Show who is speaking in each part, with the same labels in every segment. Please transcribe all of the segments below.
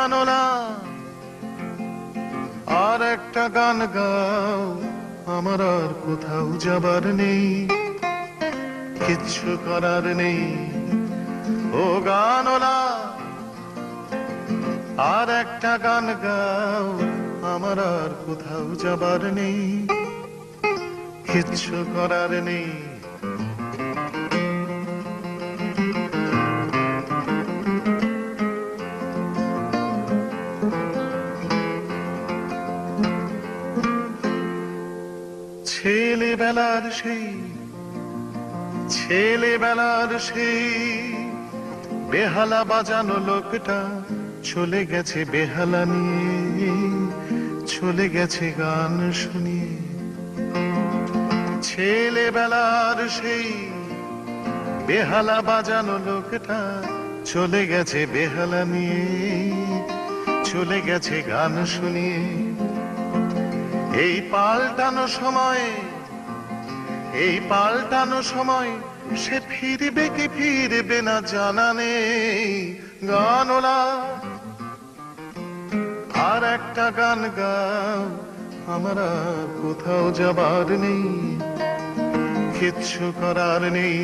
Speaker 1: গানলা আর একটা গান গাও, আমার আর কোথাও যাবার নেই, কিচ্ছু করার নেই। ও গানলা আর একটা গান গাও, আমার আর কোথাও যাবার নেই, কিচ্ছু করার নেই। ছেলেবেলার সেই বেহালা বাজানো লোকটা চলে গেছে বেহালা নিয়ে, চলে গেছে গান শুনিয়ে। ছেলেবেলার সেই বেহালা বাজানো লোকটা চলে গেছে বেহালা নিয়ে, চলে গেছে গান শুনিয়ে। এই পাল্টানো সময় সে ফিরবে কি ফিরবে না জানা নেই। গানলা আর একটা গান গাও, আমার আর কোথাও যাবার নেই, কিচ্ছু করার নেই।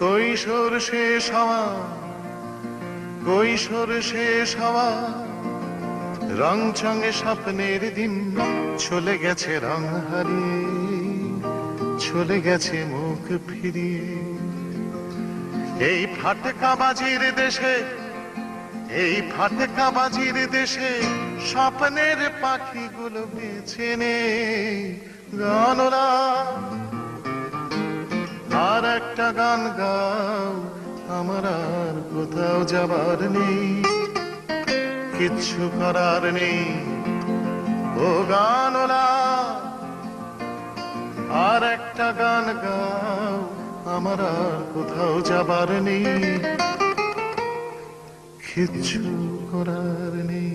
Speaker 1: কৈশোর শেষ হওয়া রংচঙে স্বপ্নের দিন চলে গেছে রং হারিয়ে, চলে গেছে মুখ ফিরিয়ে। এই ফাটকাবাজির দেশে স্বপ্নের পাখিগুলো বেছে নে। গানলা আর একটা গান গাও, আমার আর কোথাও যাবার নেই, কিচ্ছু করার নেই। ও গানলা আর একটা গান গাও, আমার আর কোথাও যাবার নেই, কিচ্ছু করার নেই।